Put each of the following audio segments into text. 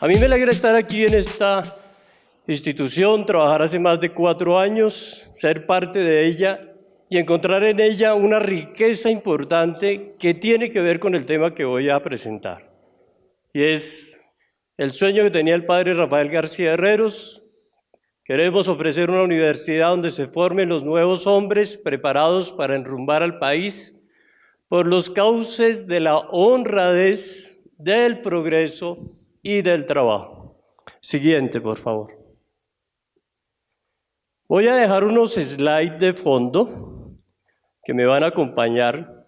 A mí me alegra estar aquí en esta institución, trabajar hace más de 4 años, ser parte de ella y encontrar en ella una riqueza importante que tiene que ver con el tema que voy a presentar. Y es el sueño que tenía el padre Rafael García Herreros. Queremos ofrecer una universidad donde se formen los nuevos hombres preparados para enrumbar al país por los cauces de la honradez, del progreso y del trabajo. Siguiente, por favor. Voy a dejar unos slides de fondo que me van a acompañar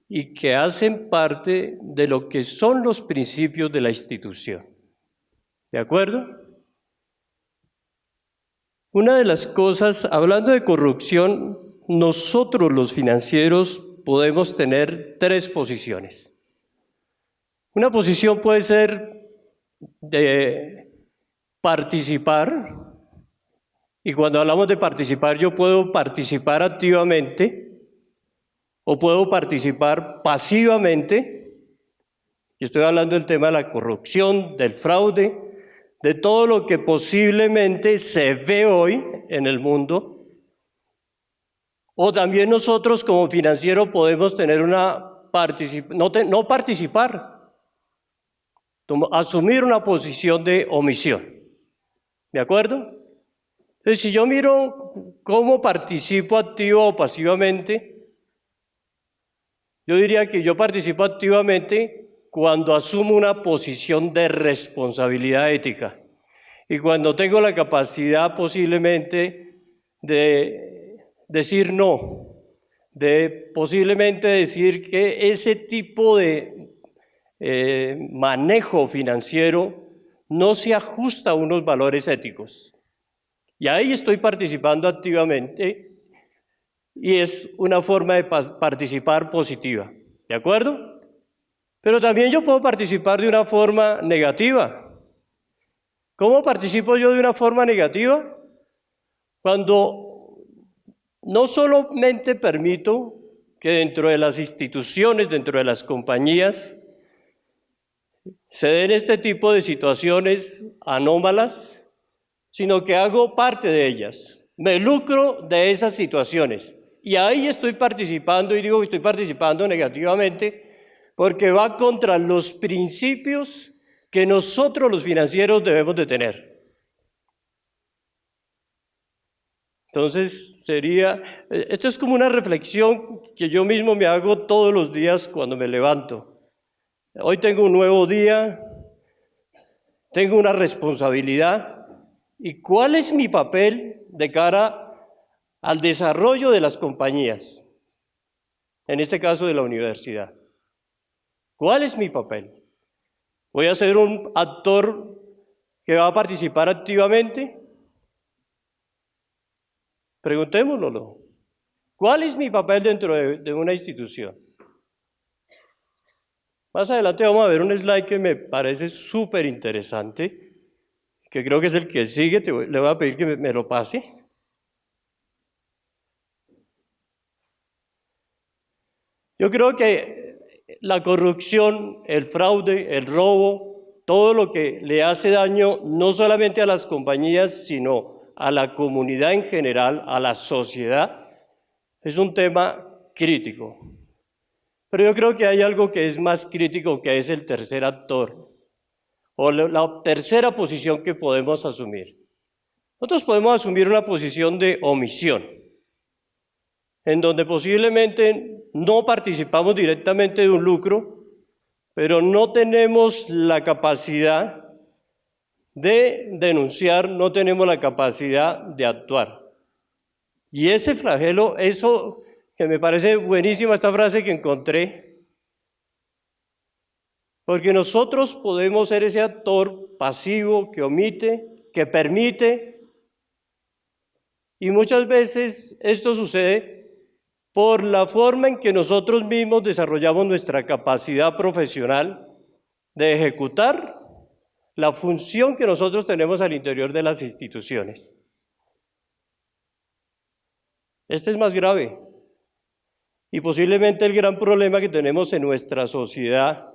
y que hacen parte de lo que son los principios de la institución. ¿De acuerdo? Una de las cosas, hablando de corrupción, nosotros los financieros podemos tener 3 posiciones. Una posición puede ser de participar, y cuando hablamos de participar, yo puedo participar activamente o puedo participar pasivamente. Yo estoy hablando del tema de la corrupción, del fraude, de todo lo que posiblemente se ve hoy en el mundo. O también nosotros como financieros podemos tener no participar, asumir una posición de omisión. ¿De acuerdo? Entonces, si yo miro cómo participo activo o pasivamente, yo diría que yo participo activamente cuando asumo una posición de responsabilidad ética y cuando tengo la capacidad posiblemente de decir no, de posiblemente decir que ese tipo de manejo financiero no se ajusta a unos valores éticos. Y ahí estoy participando activamente y es una forma de participar positiva, ¿de acuerdo? Pero también yo puedo participar de una forma negativa. ¿Cómo participo yo de una forma negativa? Cuando no solamente permito que dentro de las instituciones, dentro de las compañías, se den este tipo de situaciones anómalas, sino que hago parte de ellas, me lucro de esas situaciones. Y ahí estoy participando, y digo que estoy participando negativamente, porque va contra los principios que nosotros los financieros debemos de tener. Entonces esto es como una reflexión que yo mismo me hago todos los días cuando me levanto. Hoy tengo un nuevo día, tengo una responsabilidad, ¿y cuál es mi papel de cara al desarrollo de las compañías? En este caso de la universidad. ¿Cuál es mi papel? ¿Voy a ser un actor que va a participar activamente? Preguntémoslo. ¿Cuál es mi papel dentro de una institución? Más adelante vamos a ver un slide que me parece súper interesante, que creo que es el que sigue, le voy a pedir que me lo pase. Yo creo que la corrupción, el fraude, el robo, todo lo que le hace daño no solamente a las compañías, sino a la comunidad en general, a la sociedad, es un tema crítico. Pero yo creo que hay algo que es más crítico, que es el tercer actor, o la tercera posición que podemos asumir. Nosotros podemos asumir una posición de omisión, en donde posiblemente no participamos directamente de un lucro, pero no tenemos la capacidad de denunciar, no tenemos la capacidad de actuar. Y ese flagelo, eso que me parece buenísima esta frase que encontré, porque nosotros podemos ser ese actor pasivo que omite, que permite, y muchas veces esto sucede por la forma en que nosotros mismos desarrollamos nuestra capacidad profesional de ejecutar la función que nosotros tenemos al interior de las instituciones. Este es más grave y posiblemente el gran problema que tenemos en nuestra sociedad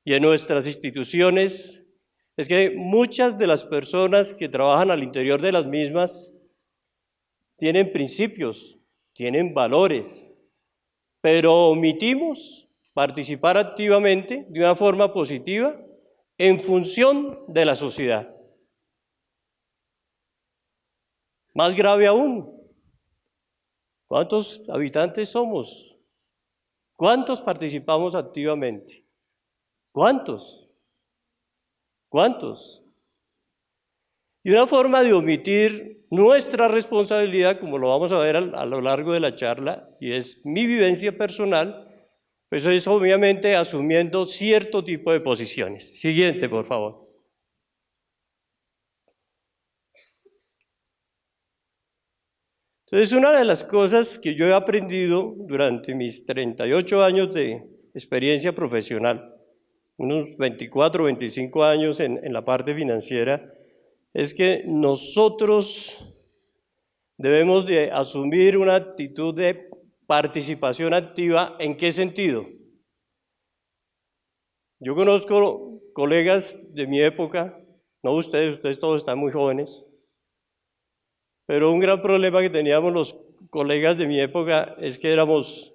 y en nuestras instituciones es que muchas de las personas que trabajan al interior de las mismas tienen principios, tienen valores, pero omitimos participar activamente de una forma positiva en función de la sociedad. Más grave aún, ¿cuántos habitantes somos? ¿Cuántos participamos activamente? ¿Cuántos? ¿Cuántos? Y una forma de omitir nuestra responsabilidad, como lo vamos a ver a lo largo de la charla, y es mi vivencia personal, pues es obviamente asumiendo cierto tipo de posiciones. Siguiente, por favor. Entonces, una de las cosas que yo he aprendido durante mis 38 años de experiencia profesional, unos 24 o 25 años en la parte financiera, es que nosotros debemos de asumir una actitud de participación activa. ¿En qué sentido? Yo conozco colegas de mi época, no ustedes todos están muy jóvenes, pero un gran problema que teníamos los colegas de mi época es que éramos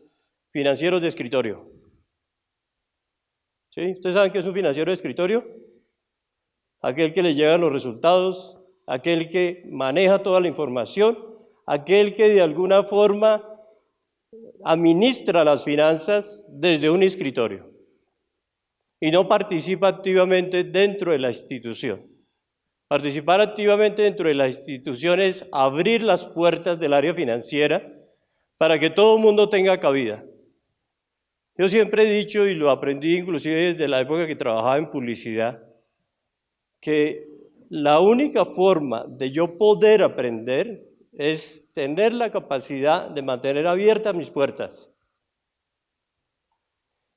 financieros de escritorio. ¿Sí? ¿Ustedes saben qué es un financiero de escritorio? Aquel que le llegan los resultados, aquel que maneja toda la información, aquel que de alguna forma administra las finanzas desde un escritorio y no participa activamente dentro de la institución. Participar activamente dentro de la institución es abrir las puertas del área financiera para que todo el mundo tenga cabida. Yo siempre he dicho, y lo aprendí inclusive desde la época que trabajaba en publicidad, que la única forma de yo poder aprender es tener la capacidad de mantener abiertas mis puertas.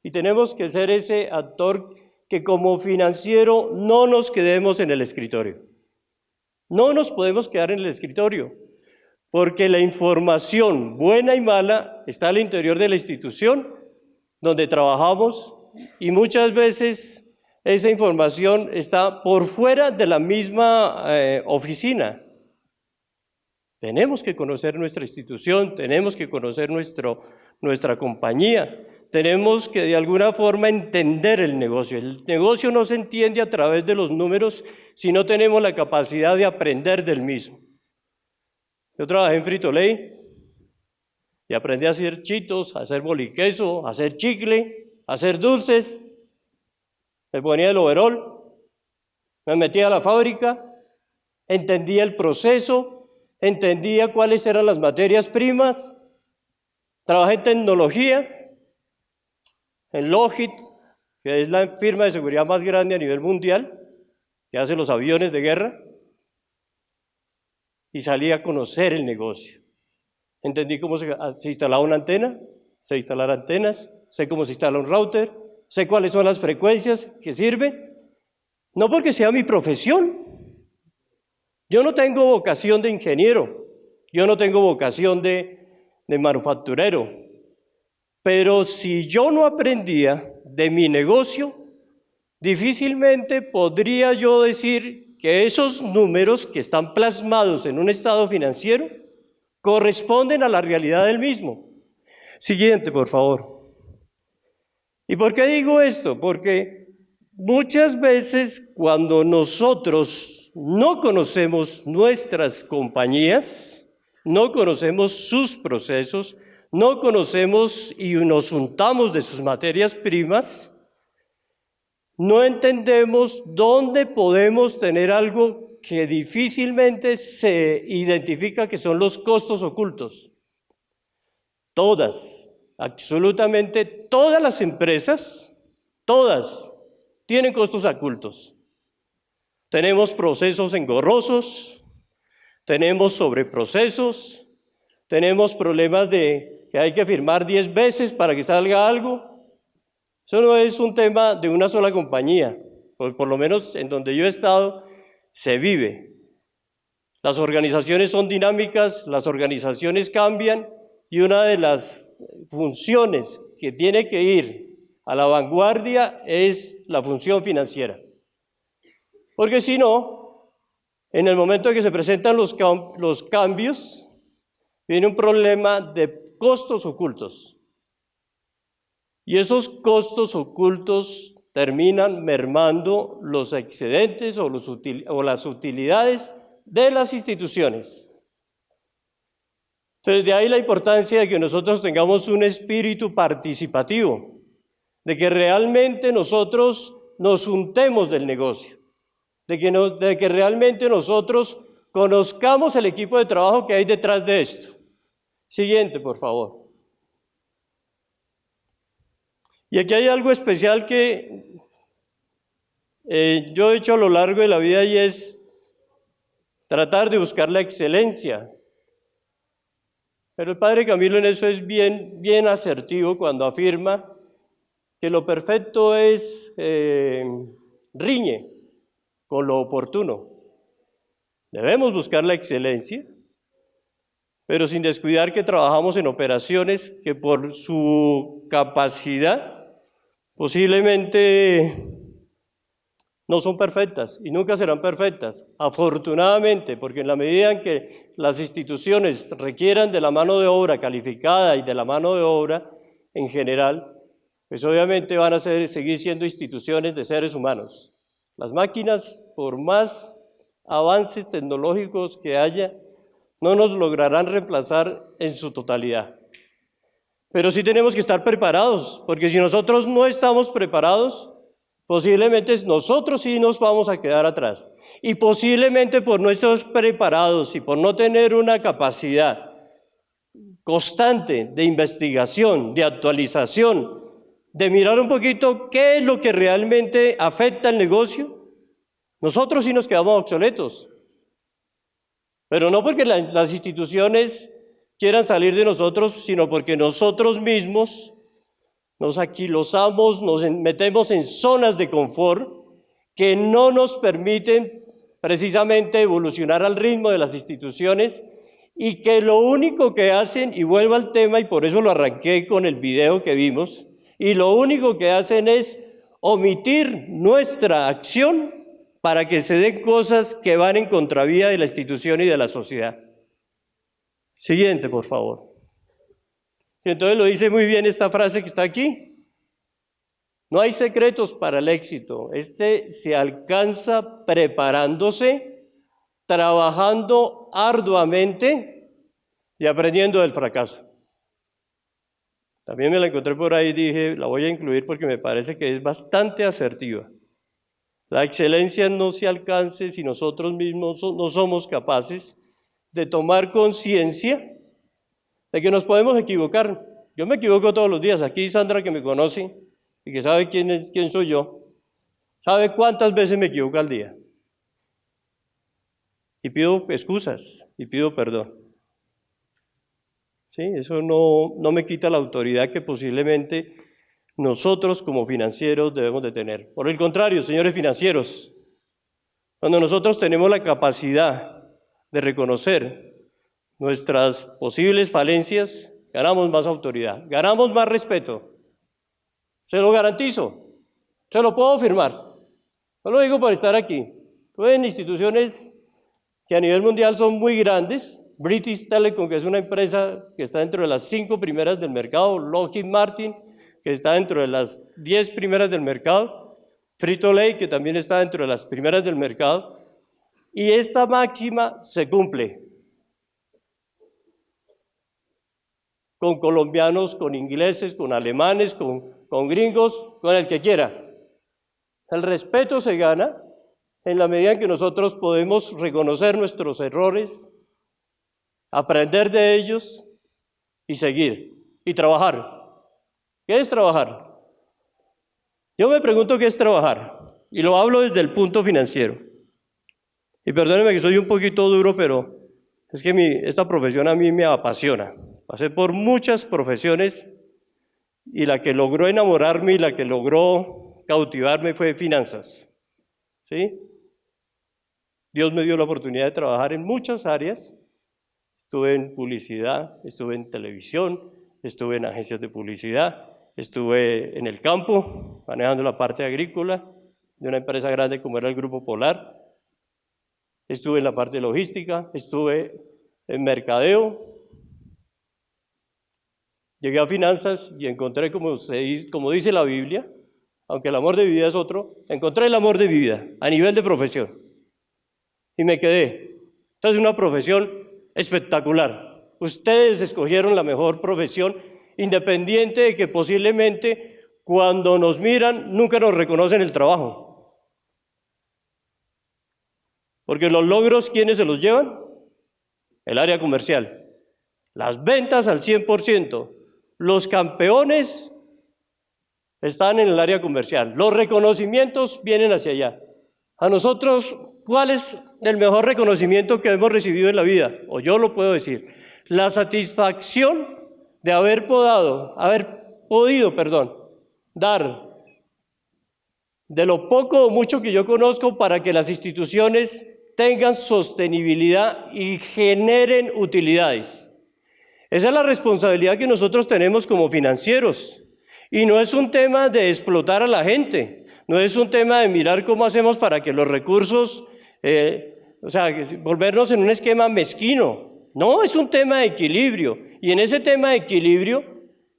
Y tenemos que ser ese actor que como financiero no nos quedemos en el escritorio. No nos podemos quedar en el escritorio, porque la información buena y mala está al interior de la institución donde trabajamos y muchas veces esa información está por fuera de la misma oficina. Tenemos que conocer nuestra institución, tenemos que conocer nuestra compañía, tenemos que de alguna forma entender el negocio. El negocio no se entiende a través de los números si no tenemos la capacidad de aprender del mismo. Yo trabajé en Frito-Lay y aprendí a hacer chitos, a hacer boliqueso, a hacer chicle, a hacer dulces. Me ponía el overol, me metía a la fábrica, entendía el proceso, entendía cuáles eran las materias primas, trabajé en tecnología, en Lockheed, que es la firma de seguridad más grande a nivel mundial, que hace los aviones de guerra, y salí a conocer el negocio. Entendí cómo se instalaba una antena, sé instalar antenas, sé cómo se instala un router, sé cuáles son las frecuencias que sirven, no porque sea mi profesión. Yo no tengo vocación de ingeniero, yo no tengo vocación de manufacturero, pero si yo no aprendía de mi negocio, difícilmente podría yo decir que esos números que están plasmados en un estado financiero corresponden a la realidad del mismo. Siguiente, por favor. ¿Y por qué digo esto? Porque muchas veces cuando nosotros no conocemos nuestras compañías, no conocemos sus procesos, no conocemos y nos untamos de sus materias primas, no entendemos dónde podemos tener algo que difícilmente se identifica que son los costos ocultos. Todas, absolutamente todas las empresas, todas, tienen costos ocultos. Tenemos procesos engorrosos, tenemos sobreprocesos, tenemos problemas de que hay que firmar 10 veces para que salga algo. Eso no es un tema de una sola compañía, por lo menos en donde yo he estado, se vive. Las organizaciones son dinámicas, las organizaciones cambian y una de las funciones que tiene que ir a la vanguardia es la función financiera. Porque si no, en el momento en que se presentan los cambios, viene un problema de costos ocultos. Y esos costos ocultos terminan mermando los excedentes o las utilidades de las instituciones. Entonces, de ahí la importancia de que nosotros tengamos un espíritu participativo, de que realmente nosotros nos untemos del negocio, de que realmente nosotros conozcamos el equipo de trabajo que hay detrás de esto. Siguiente, por favor. Y aquí hay algo especial que yo he hecho a lo largo de la vida y es tratar de buscar la excelencia. Pero el padre Camilo en eso es bien asertivo cuando afirma que lo perfecto riñe con lo oportuno. Debemos buscar la excelencia, pero sin descuidar que trabajamos en operaciones que por su capacidad posiblemente no son perfectas y nunca serán perfectas, afortunadamente, porque en la medida en que las instituciones requieran de la mano de obra calificada y de la mano de obra en general, pues obviamente van a seguir siendo instituciones de seres humanos. Las máquinas, por más avances tecnológicos que haya, no nos lograrán reemplazar en su totalidad. Pero sí tenemos que estar preparados, porque si nosotros no estamos preparados, posiblemente nosotros sí nos vamos a quedar atrás. Y posiblemente por no estar preparados y por no tener una capacidad constante de investigación, de actualización, de mirar un poquito qué es lo que realmente afecta al negocio, nosotros sí nos quedamos obsoletos. Pero no porque las instituciones quieran salir de nosotros, sino porque nosotros mismos nos aquilosamos, nos metemos en zonas de confort que no nos permiten precisamente evolucionar al ritmo de las instituciones y que lo único que hacen, y vuelvo al tema y por eso lo arranqué con el video que vimos, y lo único que hacen es omitir nuestra acción para que se den cosas que van en contravía de la institución y de la sociedad. Siguiente, por favor. Y entonces lo dice muy bien esta frase que está aquí. No hay secretos para el éxito. Este se alcanza preparándose, trabajando arduamente y aprendiendo del fracaso. También me la encontré por ahí y dije, la voy a incluir porque me parece que es bastante asertiva. La excelencia no se alcance si nosotros mismos no somos capaces de tomar conciencia de que nos podemos equivocar. Yo me equivoco todos los días. Aquí Sandra, que me conoce y que sabe quién soy yo, sabe cuántas veces me equivoco al día. Y pido excusas y pido perdón. ¿Sí? Eso no me quita la autoridad que posiblemente nosotros como financieros debemos de tener. Por el contrario, señores financieros, cuando nosotros tenemos la capacidad de reconocer nuestras posibles falencias, ganamos más autoridad, ganamos más respeto. Se lo garantizo, se lo puedo firmar. No lo digo por estar aquí. Estuve en instituciones que a nivel mundial son muy grandes. British Telecom, que es una empresa que está dentro de las 5 primeras del mercado. Lockheed Martin, que está dentro de las 10 primeras del mercado. Frito-Lay, que también está dentro de las primeras del mercado. Y esta máxima se cumple. Con colombianos, con ingleses, con alemanes, con gringos, con el que quiera. El respeto se gana en la medida en que nosotros podemos reconocer nuestros errores, aprender de ellos y seguir, y trabajar. ¿Qué es trabajar? Yo me pregunto qué es trabajar, y lo hablo desde el punto financiero. Y perdónenme que soy un poquito duro, pero es que esta profesión a mí me apasiona. Pasé por muchas profesiones y la que logró enamorarme y la que logró cautivarme fue finanzas. ¿Sí? Dios me dio la oportunidad de trabajar en muchas áreas. Estuve en publicidad, estuve en televisión, estuve en agencias de publicidad, estuve en el campo, manejando la parte agrícola, de una empresa grande como era el Grupo Polar. Estuve en la parte de logística, estuve en mercadeo. Llegué a finanzas y encontré, como dice la Biblia, aunque el amor de mi vida es otro, encontré el amor de mi vida a nivel de profesión. Y me quedé. Entonces, una profesión espectacular. Ustedes escogieron la mejor profesión, independiente de que posiblemente cuando nos miran nunca nos reconocen el trabajo. Porque los logros, ¿quiénes se los llevan? El área comercial. Las ventas al 100%. Los campeones están en el área comercial. Los reconocimientos vienen hacia allá. A nosotros, ¿cuál es el mejor reconocimiento que hemos recibido en la vida? O yo lo puedo decir. La satisfacción de haber podido, dar de lo poco o mucho que yo conozco para que las instituciones tengan sostenibilidad y generen utilidades. Esa es la responsabilidad que nosotros tenemos como financieros. Y no es un tema de explotar a la gente, no es un tema de mirar cómo hacemos para que los recursos, volvernos en un esquema mezquino. No, es un tema de equilibrio. Y en ese tema de equilibrio,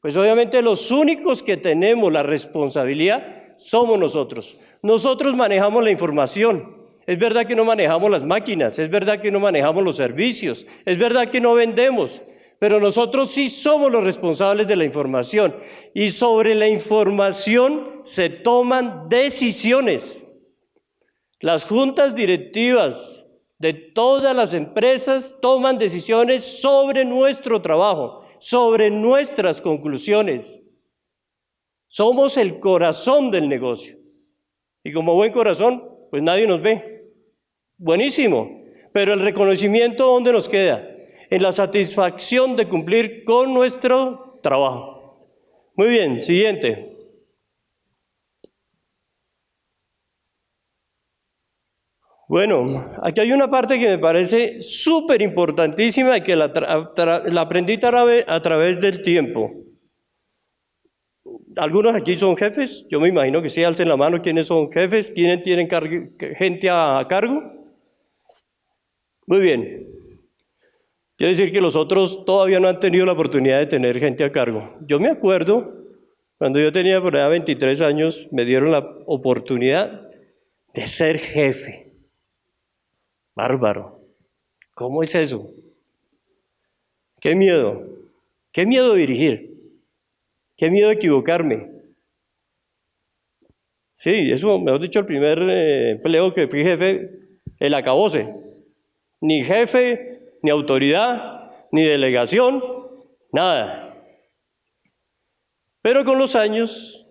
pues obviamente los únicos que tenemos la responsabilidad somos nosotros. Nosotros manejamos la información. Es verdad que no manejamos las máquinas, es verdad que no manejamos los servicios, es verdad que no vendemos. Pero nosotros sí somos los responsables de la información y sobre la información se toman decisiones. Las juntas directivas de todas las empresas toman decisiones sobre nuestro trabajo, sobre nuestras conclusiones. Somos el corazón del negocio y como buen corazón, pues nadie nos ve. Buenísimo, pero el reconocimiento, ¿dónde nos queda? En la satisfacción de cumplir con nuestro trabajo. Muy bien, siguiente. Bueno, aquí hay una parte que me parece súper importantísima y que la aprendí a través del tiempo. Algunos aquí son jefes, yo me imagino que sí, alcen la mano quiénes son jefes, quiénes tienen gente a cargo. Muy bien. Quiere decir que los otros todavía no han tenido la oportunidad de tener gente a cargo. Yo me acuerdo, cuando yo tenía por allá 23 años, me dieron la oportunidad de ser jefe. Bárbaro. ¿Cómo es eso? Qué miedo de dirigir, qué miedo de equivocarme. Sí, eso, mejor dicho, el primer empleo que fui jefe, el acabose. Ni jefe, ni autoridad, ni delegación, nada. Pero con los años,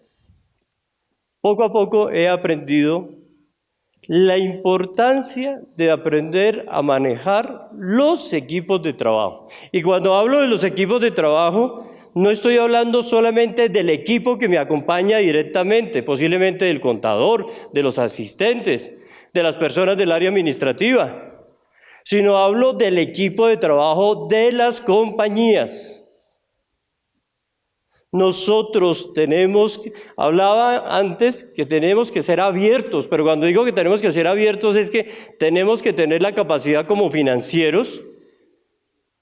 poco a poco he aprendido la importancia de aprender a manejar los equipos de trabajo. Y cuando hablo de los equipos de trabajo, no estoy hablando solamente del equipo que me acompaña directamente, posiblemente del contador, de los asistentes, de las personas del área administrativa, sino hablo del equipo de trabajo de las compañías. Nosotros hablaba antes que tenemos que ser abiertos, pero cuando digo que tenemos que ser abiertos es que tenemos que tener la capacidad como financieros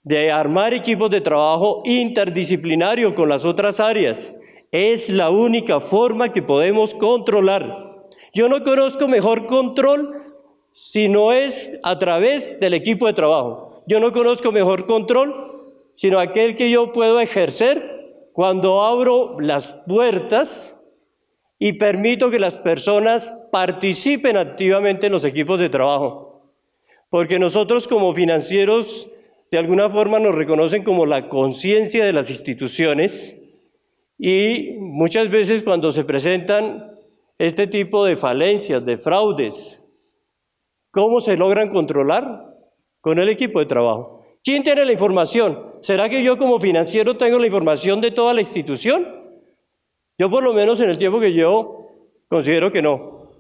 de armar equipos de trabajo interdisciplinario con las otras áreas. Es la única forma que podemos controlar. Yo no conozco mejor control si no es a través del equipo de trabajo. Yo no conozco mejor control, sino aquel que yo puedo ejercer cuando abro las puertas y permito que las personas participen activamente en los equipos de trabajo. Porque nosotros como financieros, de alguna forma nos reconocen como la conciencia de las instituciones y muchas veces cuando se presentan este tipo de falencias, de fraudes, ¿cómo se logran controlar? Con el equipo de trabajo. ¿Quién tiene la información? ¿Será que yo como financiero tengo la información de toda la institución? Yo por lo menos en el tiempo que llevo considero que no.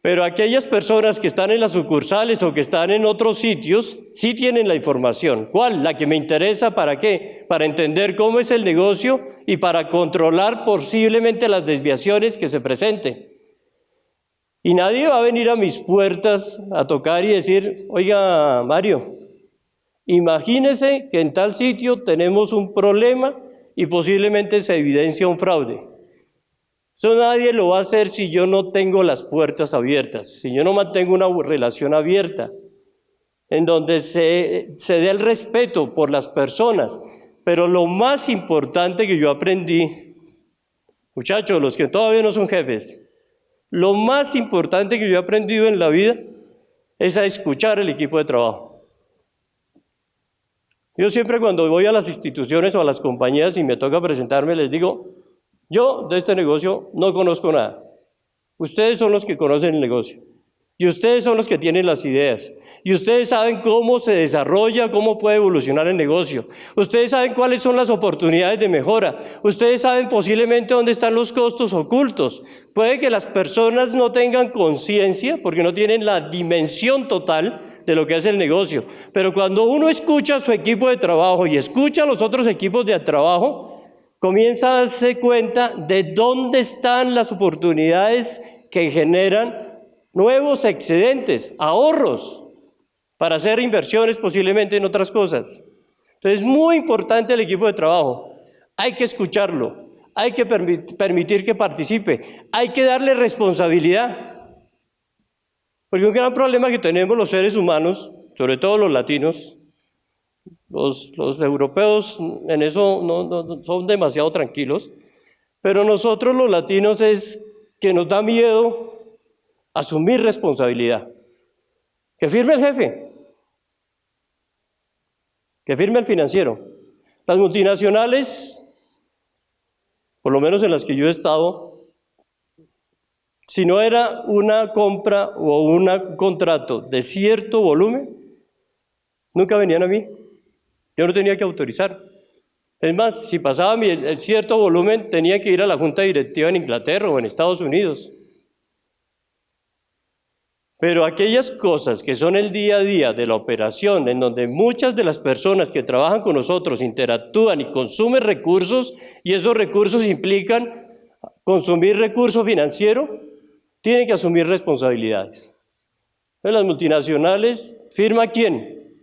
Pero aquellas personas que están en las sucursales o que están en otros sitios sí tienen la información. ¿Cuál? La que me interesa, ¿para qué? Para entender cómo es el negocio y para controlar posiblemente las desviaciones que se presenten. Y nadie va a venir a mis puertas a tocar y decir, oiga, Mario, imagínese que en tal sitio tenemos un problema y posiblemente se evidencia un fraude. Eso nadie lo va a hacer si yo no tengo las puertas abiertas, si yo no mantengo una relación abierta, en donde se dé el respeto por las personas. Pero lo más importante que yo aprendí, muchachos, los que todavía no son jefes, lo más importante que yo he aprendido en la vida es a escuchar el equipo de trabajo. Yo siempre cuando voy a las instituciones o a las compañías y me toca presentarme, les digo, yo de este negocio no conozco nada. Ustedes son los que conocen el negocio. Y ustedes son los que tienen las ideas. Y ustedes saben cómo se desarrolla, cómo puede evolucionar el negocio. Ustedes saben cuáles son las oportunidades de mejora. Ustedes saben posiblemente dónde están los costos ocultos. Puede que las personas no tengan conciencia porque no tienen la dimensión total de lo que es el negocio. Pero cuando uno escucha a su equipo de trabajo y escucha a los otros equipos de trabajo, comienza a darse cuenta de dónde están las oportunidades que generan nuevos excedentes, ahorros, para hacer inversiones posiblemente en otras cosas. Entonces es muy importante el equipo de trabajo. Hay que escucharlo, hay que permitir que participe, hay que darle responsabilidad. Porque un gran problema que tenemos los seres humanos, sobre todo los latinos, los europeos en eso no son demasiado tranquilos, pero nosotros los latinos es que nos da miedo asumir responsabilidad. Que firme el jefe, que firme el financiero. Las multinacionales, por lo menos en las que yo he estado, si no era una compra o un contrato de cierto volumen, nunca venían a mí. Yo no tenía que autorizar. Es más, si pasaba el cierto volumen, tenía que ir a la junta directiva en Inglaterra o en Estados Unidos. Pero aquellas cosas que son el día a día de la operación, en donde muchas de las personas que trabajan con nosotros interactúan y consumen recursos, y esos recursos implican consumir recurso financiero, tienen que asumir responsabilidades. Entonces, las multinacionales, ¿firma quién?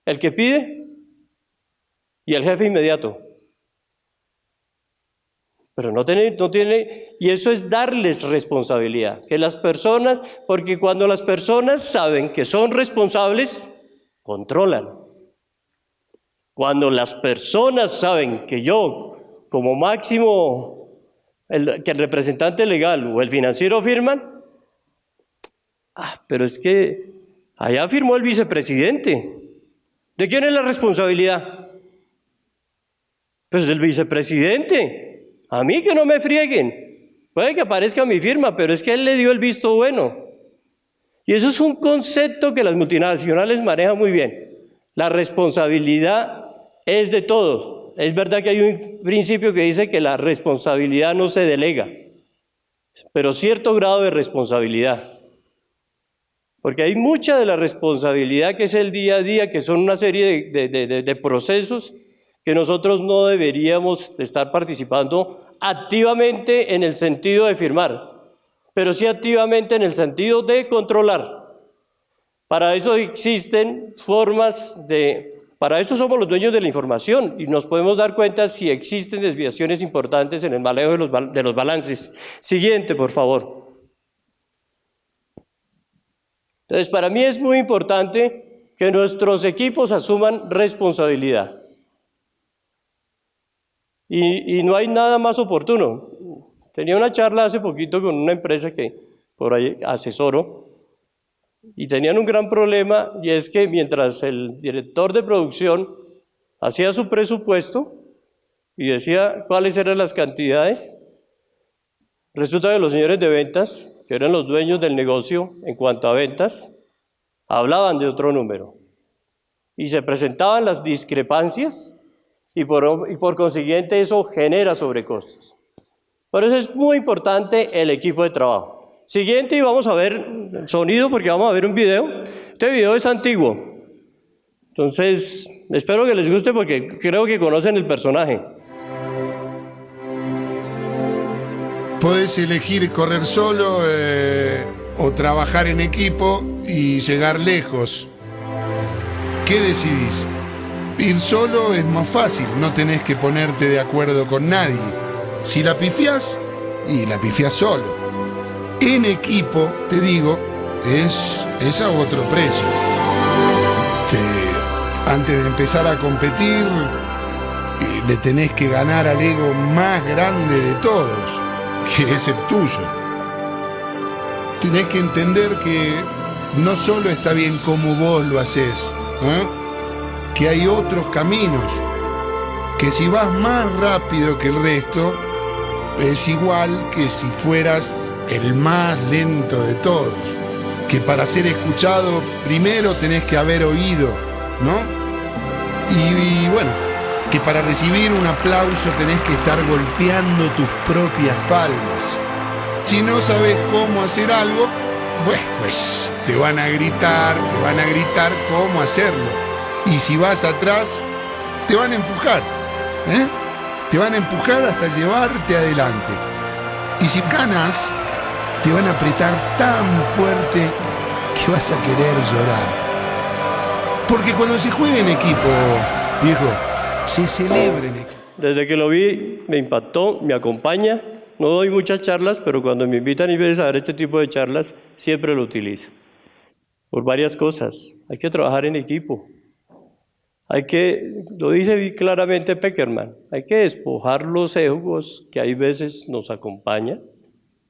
El que pide y el jefe inmediato. Pero no tiene, y eso es darles responsabilidad, que las personas, porque cuando las personas saben que son responsables, controlan. Cuando las personas saben que yo, como máximo, que el representante legal o el financiero firman, pero es que allá firmó el vicepresidente. ¿De quién es la responsabilidad? Pues del vicepresidente. A mí que no me frieguen. Puede que aparezca mi firma, pero es que él le dio el visto bueno. Y eso es un concepto que las multinacionales manejan muy bien. La responsabilidad es de todos. Es verdad que hay un principio que dice que la responsabilidad no se delega, pero cierto grado de responsabilidad. Porque hay mucha de la responsabilidad que es el día a día, que son una serie de procesos que nosotros no deberíamos estar participando activamente en el sentido de firmar, pero sí activamente en el sentido de controlar. Para eso existen formas para eso somos los dueños de la información y nos podemos dar cuenta si existen desviaciones importantes en el manejo de los balances. Siguiente, por favor. Entonces, para mí es muy importante que nuestros equipos asuman responsabilidad. Y no hay nada más oportuno. Tenía una charla hace poquito con una empresa que por ahí asesoro y tenían un gran problema, y es que mientras el director de producción hacía su presupuesto y decía cuáles eran las cantidades, resulta que los señores de ventas, que eran los dueños del negocio en cuanto a ventas, hablaban de otro número y se presentaban las discrepancias. Y por consiguiente eso genera sobrecostos. Por eso es muy importante el equipo de trabajo. Siguiente, y vamos a ver el sonido porque vamos a ver un video. Este video es antiguo. Entonces, espero que les guste porque creo que conocen el personaje. Podés elegir correr solo o trabajar en equipo y llegar lejos? ¿Qué decidís? Ir solo es más fácil, no tenés que ponerte de acuerdo con nadie. Si la pifiás, y la pifiás solo. En equipo, te digo, es a otro precio. Antes de empezar a competir, le tenés que ganar al ego más grande de todos, que es el tuyo. Tenés que entender que no solo está bien como vos lo hacés, que hay otros caminos, que si vas más rápido que el resto, es igual que si fueras el más lento de todos, que para ser escuchado primero tenés que haber oído, ¿no? Y bueno, que para recibir un aplauso tenés que estar golpeando tus propias palmas. Si no sabes cómo hacer algo, bueno, pues te van a gritar cómo hacerlo. Y si vas atrás, te van a empujar, Te van a empujar hasta llevarte adelante. Y si ganas, te van a apretar tan fuerte que vas a querer llorar. Porque cuando se juega en equipo, viejo, se celebra en equipo. Desde que lo vi, me impactó, me acompaña. No doy muchas charlas, pero cuando me invitan y ven a dar este tipo de charlas, siempre lo utilizo. Por varias cosas. Hay que trabajar en equipo. Lo dice claramente Peckerman, hay que despojar los egos que hay veces nos acompañan,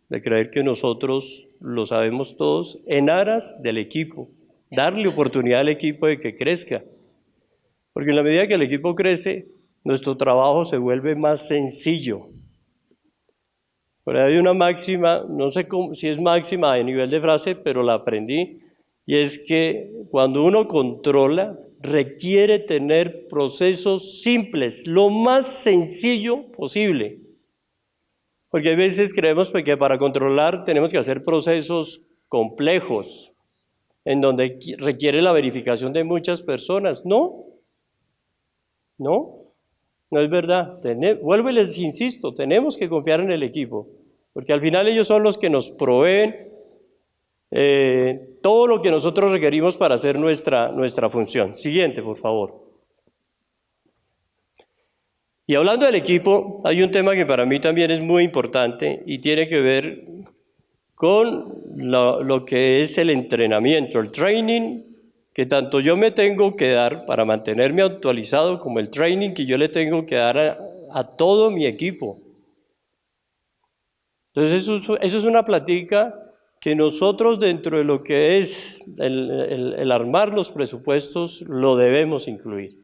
de creer que nosotros lo sabemos todos, en aras del equipo. Darle oportunidad al equipo de que crezca. Porque en la medida que el equipo crece, nuestro trabajo se vuelve más sencillo. Por ahí hay una máxima, no sé si es máxima a nivel de frase, pero la aprendí, y es que cuando uno controla, requiere tener procesos simples, lo más sencillo posible. Porque hay veces creemos que para controlar tenemos que hacer procesos complejos, en donde requiere la verificación de muchas personas. No es verdad. Vuelvo y les insisto, tenemos que confiar en el equipo, porque al final ellos son los que nos proveen todo lo que nosotros requerimos para hacer nuestra función. Siguiente, por favor. Y hablando del equipo, hay un tema que para mí también es muy importante y tiene que ver con lo que es el entrenamiento, el training, que tanto yo me tengo que dar para mantenerme actualizado, como el training que yo le tengo que dar a todo mi equipo. Entonces eso es una plática que nosotros dentro de lo que es el armar los presupuestos lo debemos incluir.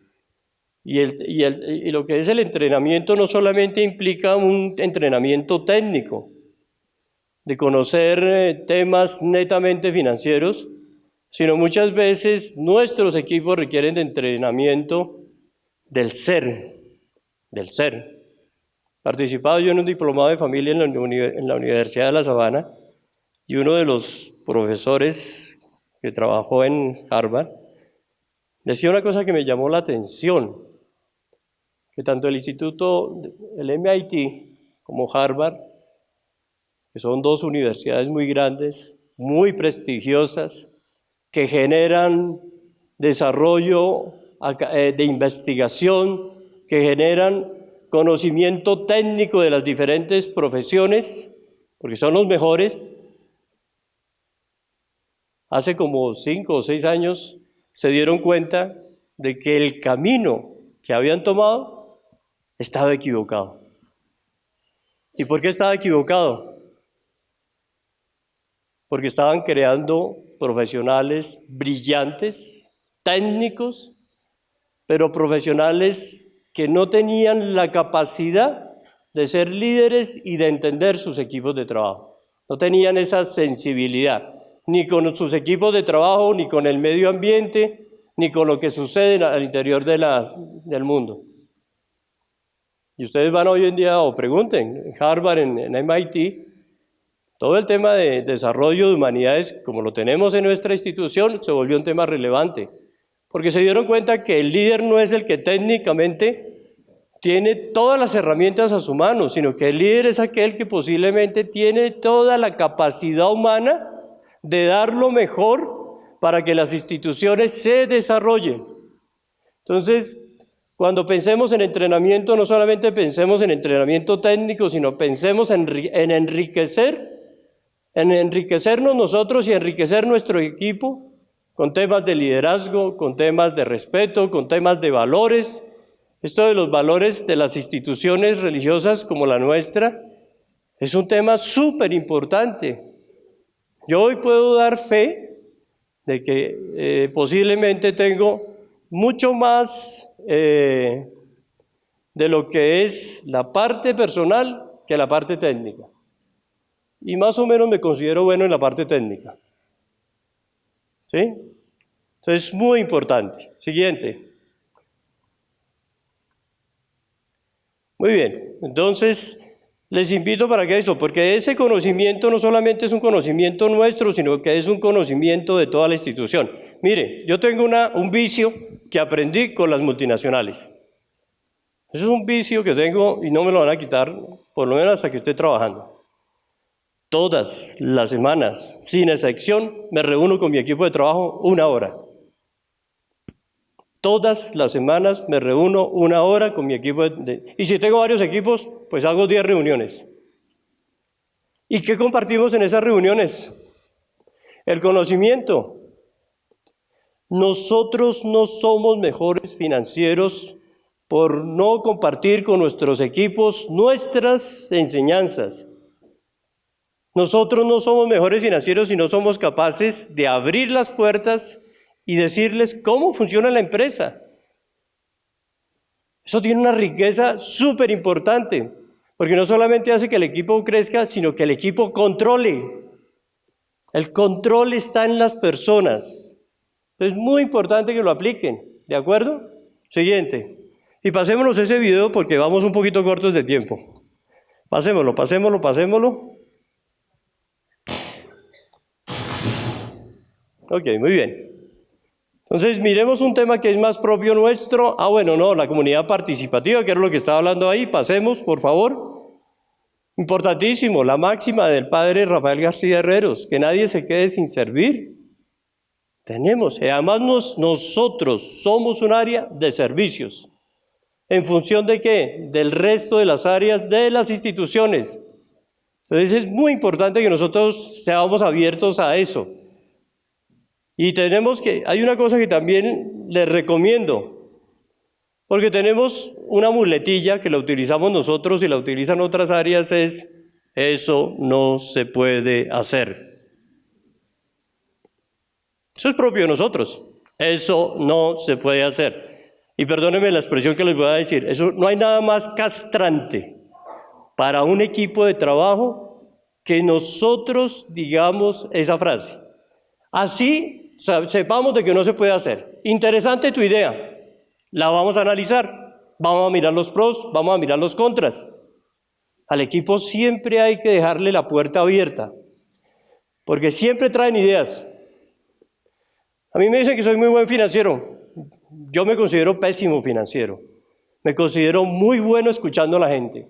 Y lo que es el entrenamiento no solamente implica un entrenamiento técnico, de conocer temas netamente financieros, sino muchas veces nuestros equipos requieren de entrenamiento del ser. Participado yo en un diplomado de familia en la Universidad de La Sabana, y uno de los profesores que trabajó en Harvard decía una cosa que me llamó la atención, que tanto el instituto, el MIT, como Harvard, que son dos universidades muy grandes, muy prestigiosas, que generan desarrollo de investigación, que generan conocimiento técnico de las diferentes profesiones, porque son los mejores. Hace como 5 o 6 años se dieron cuenta de que el camino que habían tomado estaba equivocado. ¿Y por qué estaba equivocado? Porque estaban creando profesionales brillantes, técnicos, pero profesionales que no tenían la capacidad de ser líderes y de entender sus equipos de trabajo. No tenían esa sensibilidad, ni con sus equipos de trabajo, ni con el medio ambiente, ni con lo que sucede al interior del mundo. Y ustedes van hoy en día o pregunten, en Harvard, en MIT, todo el tema de desarrollo de humanidades, como lo tenemos en nuestra institución, se volvió un tema relevante, porque se dieron cuenta que el líder no es el que técnicamente tiene todas las herramientas a su mano, sino que el líder es aquel que posiblemente tiene toda la capacidad humana de dar lo mejor para que las instituciones se desarrollen. Entonces, cuando pensemos en entrenamiento, no solamente pensemos en entrenamiento técnico, sino pensemos en enriquecernos nosotros y enriquecer nuestro equipo con temas de liderazgo, con temas de respeto, con temas de valores. Esto de los valores de las instituciones religiosas como la nuestra es un tema súper importante. Yo hoy puedo dar fe de que posiblemente tengo mucho más de lo que es la parte personal que la parte técnica. Y más o menos me considero bueno en la parte técnica. ¿Sí? Entonces es muy importante. Siguiente. Muy bien, entonces les invito para que eso, porque ese conocimiento no solamente es un conocimiento nuestro, sino que es un conocimiento de toda la institución. Mire, yo tengo un vicio que aprendí con las multinacionales. Eso es un vicio que tengo y no me lo van a quitar, por lo menos hasta que esté trabajando. Todas las semanas, sin excepción, me reúno con mi equipo de trabajo 1 hora. Todas las semanas me reúno 1 hora con mi equipo y si tengo varios equipos, pues hago 10 reuniones. ¿Y qué compartimos en esas reuniones? El conocimiento. Nosotros no somos mejores financieros por no compartir con nuestros equipos nuestras enseñanzas. Nosotros no somos mejores financieros si no somos capaces de abrir las puertas y decirles cómo funciona la empresa. Eso tiene una riqueza súper importante, porque no solamente hace que el equipo crezca, sino que el equipo controle. El control está en las personas. Entonces es muy importante que lo apliquen, ¿de acuerdo? Siguiente. Y pasémonos ese video porque vamos un poquito cortos de tiempo. Pasémoslo. Ok, muy bien. Entonces, miremos un tema que es más propio nuestro. La comunidad participativa, que era lo que estaba hablando ahí. Pasemos, por favor. Importantísimo, la máxima del padre Rafael García Herreros, que nadie se quede sin servir. Además nosotros somos un área de servicios. ¿En función de qué? Del resto de las áreas de las instituciones. Entonces, es muy importante que nosotros seamos abiertos a eso. Y hay una cosa que también les recomiendo, porque tenemos una muletilla que la utilizamos nosotros y la utilizan otras áreas, es eso no se puede hacer. Eso es propio de nosotros, eso no se puede hacer. Y perdónenme la expresión que les voy a decir, eso no hay nada más castrante para un equipo de trabajo que nosotros digamos esa frase. Así sepamos de que no se puede hacer. Interesante tu idea, la vamos a analizar, vamos a mirar los pros, vamos a mirar los contras. Al equipo siempre hay que dejarle la puerta abierta, porque siempre traen ideas. A mí me dicen que soy muy buen financiero, yo me considero pésimo financiero, me considero muy bueno escuchando a la gente.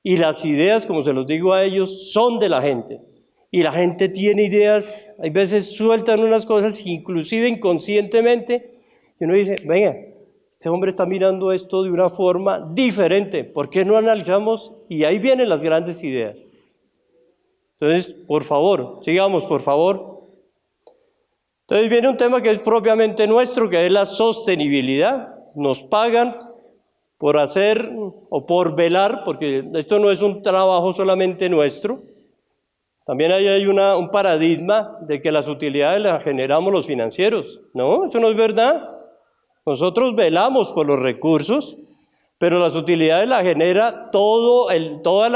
Y las ideas, como se los digo a ellos, son de la gente. Y la gente tiene ideas, hay veces sueltan unas cosas, inclusive inconscientemente, y uno dice, venga, ese hombre está mirando esto de una forma diferente, ¿por qué no analizamos? Y ahí vienen las grandes ideas. Entonces, por favor, sigamos, por favor. Entonces viene un tema que es propiamente nuestro, que es la sostenibilidad. Nos pagan por hacer o por velar, porque esto no es un trabajo solamente nuestro. También hay un paradigma de que las utilidades las generamos los financieros. No, eso no es verdad. Nosotros velamos por los recursos, pero las utilidades las genera toda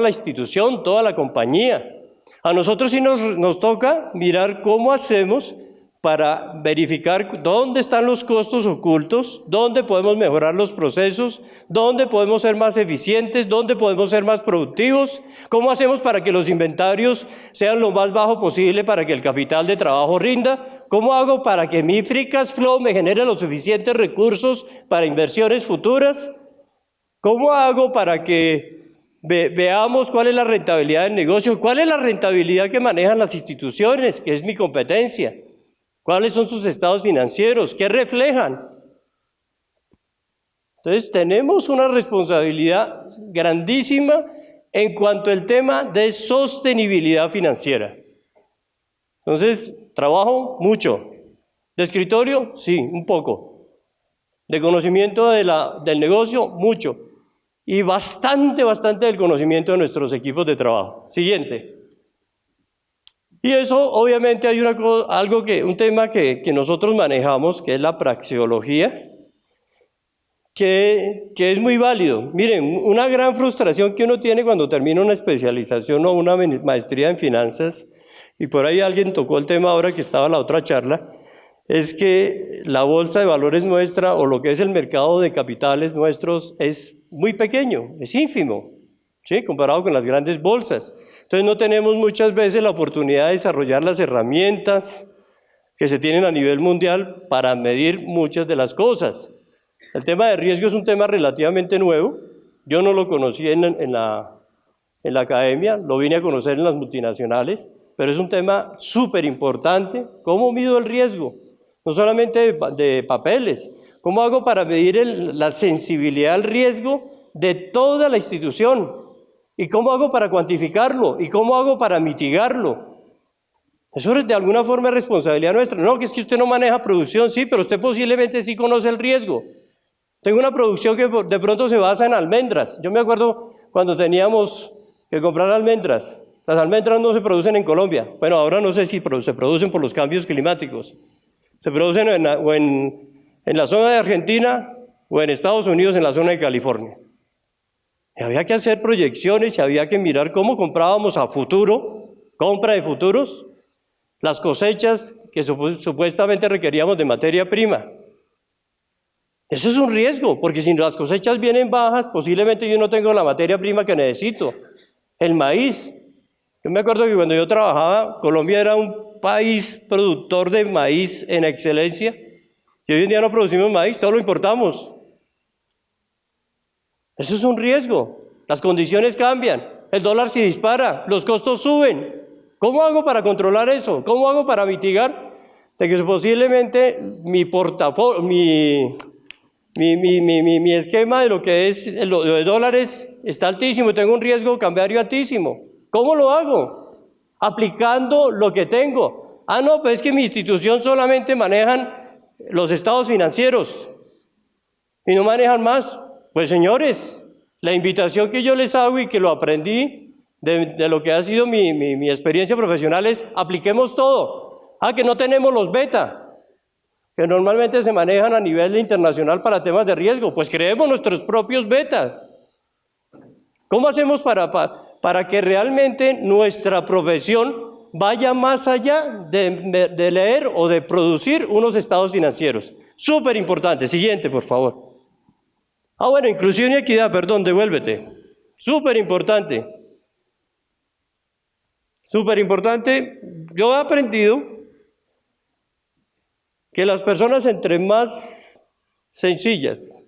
la institución, toda la compañía. A nosotros sí nos toca mirar cómo hacemos para verificar dónde están los costos ocultos, dónde podemos mejorar los procesos, dónde podemos ser más eficientes, dónde podemos ser más productivos, cómo hacemos para que los inventarios sean lo más bajo posible para que el capital de trabajo rinda, cómo hago para que mi free cash flow me genere los suficientes recursos para inversiones futuras, cómo hago para que Veamos cuál es la rentabilidad del negocio, cuál es la rentabilidad que manejan las instituciones, que es mi competencia, cuáles son sus estados financieros, qué reflejan. Entonces tenemos una responsabilidad grandísima en cuanto al tema de sostenibilidad financiera. Entonces, trabajo mucho. ¿De escritorio? Sí, un poco. ¿De conocimiento del negocio? Mucho. Y bastante del conocimiento de nuestros equipos de trabajo. Siguiente. Y eso, obviamente, hay un tema que nosotros manejamos, que es la praxeología, que es muy válido. Miren, una gran frustración que uno tiene cuando termina una especialización o una maestría en finanzas, y por ahí alguien tocó el tema ahora que estaba en la otra charla, es que la bolsa de valores nuestra o lo que es el mercado de capitales nuestros es muy pequeño, es ínfimo, ¿sí? Comparado con las grandes bolsas. Entonces no tenemos muchas veces la oportunidad de desarrollar las herramientas que se tienen a nivel mundial para medir muchas de las cosas. El tema de riesgo es un tema relativamente nuevo. Yo no lo conocí en la academia, lo vine a conocer en las multinacionales, pero es un tema súper importante. ¿Cómo mido el riesgo? No solamente de papeles. ¿Cómo hago para medir la sensibilidad al riesgo de toda la institución? ¿Y cómo hago para cuantificarlo? ¿Y cómo hago para mitigarlo? Eso es de alguna forma responsabilidad nuestra. No, que es que usted no maneja producción, sí, pero usted posiblemente sí conoce el riesgo. Tengo una producción que de pronto se basa en almendras. Yo me acuerdo cuando teníamos que comprar almendras. Las almendras no se producen en Colombia. Bueno, ahora no sé si se producen por los cambios climáticos. Se producen en la zona de Argentina o en Estados Unidos, en la zona de California. Y había que hacer proyecciones y había que mirar cómo comprábamos a futuro, compra de futuros, las cosechas que supuestamente requeríamos de materia prima. Eso es un riesgo, porque si las cosechas vienen bajas, posiblemente yo no tengo la materia prima que necesito. El maíz. Yo me acuerdo que cuando yo trabajaba, Colombia era un país productor de maíz en excelencia, y hoy en día no producimos maíz, todo lo importamos. Eso es un riesgo. Las condiciones cambian, el dólar se dispara, los costos suben. ¿Cómo hago para controlar eso? ¿Cómo hago para mitigar de que posiblemente mi portafolio, mi esquema de lo que es lo de dólares está altísimo, tengo un riesgo cambiario altísimo? ¿Cómo lo hago? Aplicando lo que tengo. Ah, no, pues es que mi institución solamente manejan los estados financieros y no manejan más. Pues señores, la invitación que yo les hago y que lo aprendí de lo que ha sido mi experiencia profesional es apliquemos todo. Ah, que no tenemos los beta, que normalmente se manejan a nivel internacional para temas de riesgo. Pues creemos nuestros propios betas. ¿Cómo hacemos para que realmente nuestra profesión vaya más allá de leer o de producir unos estados financieros? Súper importante. Siguiente, por favor. Ah, bueno, inclusión y equidad, perdón, devuélvete. Súper importante. Súper importante. Yo he aprendido que las personas entre más sencillas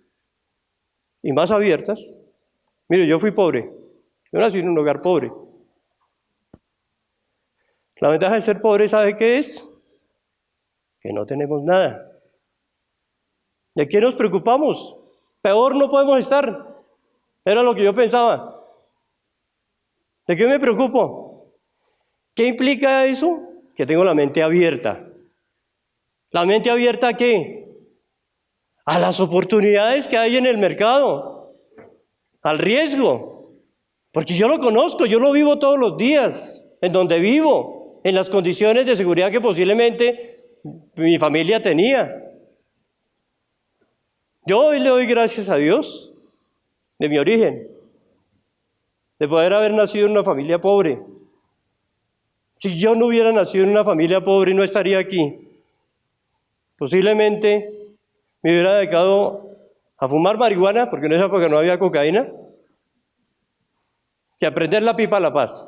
y más abiertas. Mire, yo fui pobre. Yo nací en un hogar pobre. La ventaja de ser pobre, ¿sabe qué es? Que no tenemos nada. ¿De qué nos preocupamos? Peor no podemos estar. Era lo que yo pensaba. ¿De qué me preocupo? ¿Qué implica eso? Que tengo la mente abierta. ¿La mente abierta a qué? A las oportunidades que hay en el mercado, al riesgo. Porque yo lo conozco, yo lo vivo todos los días, en donde vivo, en las condiciones de seguridad que posiblemente mi familia tenía. Yo hoy le doy gracias a Dios de mi origen, de poder haber nacido en una familia pobre. Si yo no hubiera nacido en una familia pobre, no estaría aquí. Posiblemente me hubiera dedicado a fumar marihuana, porque en esa época no había cocaína, y a prender la pipa a la paz.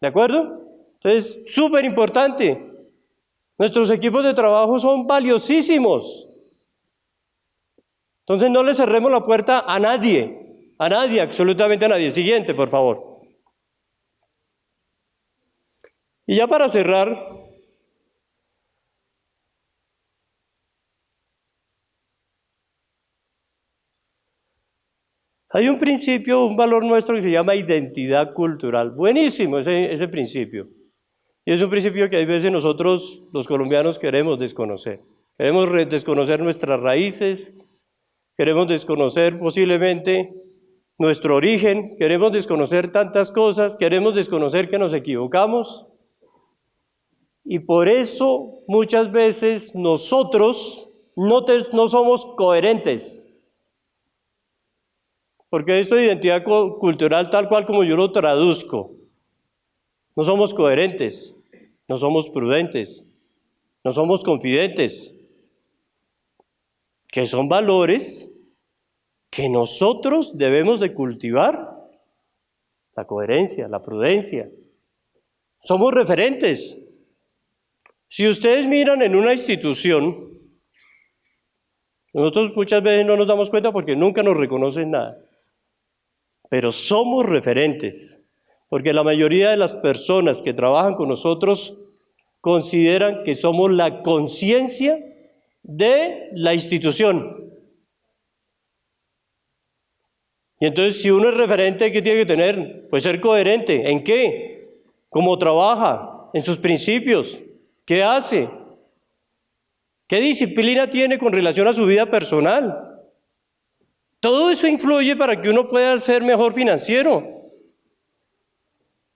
¿De acuerdo? Entonces, súper importante. Nuestros equipos de trabajo son valiosísimos. Entonces no le cerremos la puerta a nadie, absolutamente a nadie. Siguiente, por favor. Y ya para cerrar, hay un principio, un valor nuestro que se llama identidad cultural. Buenísimo ese principio. Y es un principio que a veces nosotros, los colombianos, queremos desconocer. Queremos desconocer nuestras raíces, queremos desconocer posiblemente nuestro origen, queremos desconocer tantas cosas, queremos desconocer que nos equivocamos. Y por eso muchas veces nosotros no somos coherentes. Porque esto de identidad cultural, tal cual como yo lo traduzco, no somos coherentes, no somos prudentes, no somos confidentes, que son valores que nosotros debemos de cultivar, la coherencia, la prudencia. Somos referentes. Si ustedes miran en una institución, nosotros muchas veces no nos damos cuenta porque nunca nos reconocen nada. Pero somos referentes, porque la mayoría de las personas que trabajan con nosotros consideran que somos la conciencia de la institución. Y entonces, si uno es referente, ¿qué tiene que tener? Pues ser coherente. ¿En qué? ¿Cómo trabaja? ¿En sus principios? ¿Qué hace? ¿Qué disciplina tiene con relación a su vida personal? Todo eso influye para que uno pueda ser mejor financiero.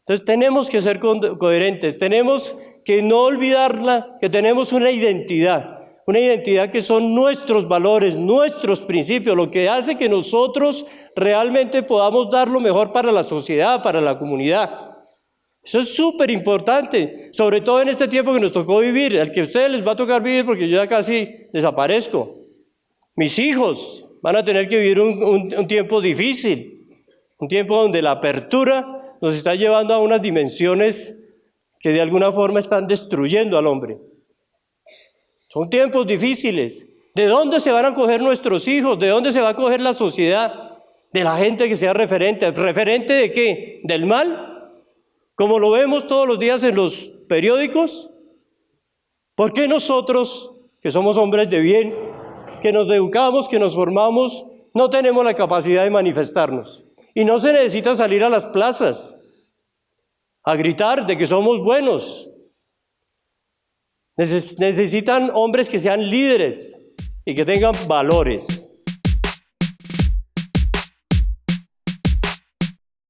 Entonces tenemos que ser coherentes, tenemos que no olvidarla, que tenemos una identidad que son nuestros valores, nuestros principios, lo que hace que nosotros realmente podamos dar lo mejor para la sociedad, para la comunidad. Eso es súper importante, sobre todo en este tiempo que nos tocó vivir, al que a ustedes les va a tocar vivir porque yo ya casi desaparezco. Mis hijos van a tener que vivir un tiempo difícil, un tiempo donde la apertura nos está llevando a unas dimensiones que de alguna forma están destruyendo al hombre. Son tiempos difíciles. ¿De dónde se van a coger nuestros hijos? ¿De dónde se va a coger la sociedad? De la gente que sea referente. ¿Referente de qué? ¿Del mal? Como lo vemos todos los días en los periódicos. ¿Por qué nosotros, que somos hombres de bien, que nos educamos, que nos formamos, no tenemos la capacidad de manifestarnos? Y no se necesita salir a las plazas a gritar de que somos buenos. Necesitan hombres que sean líderes y que tengan valores.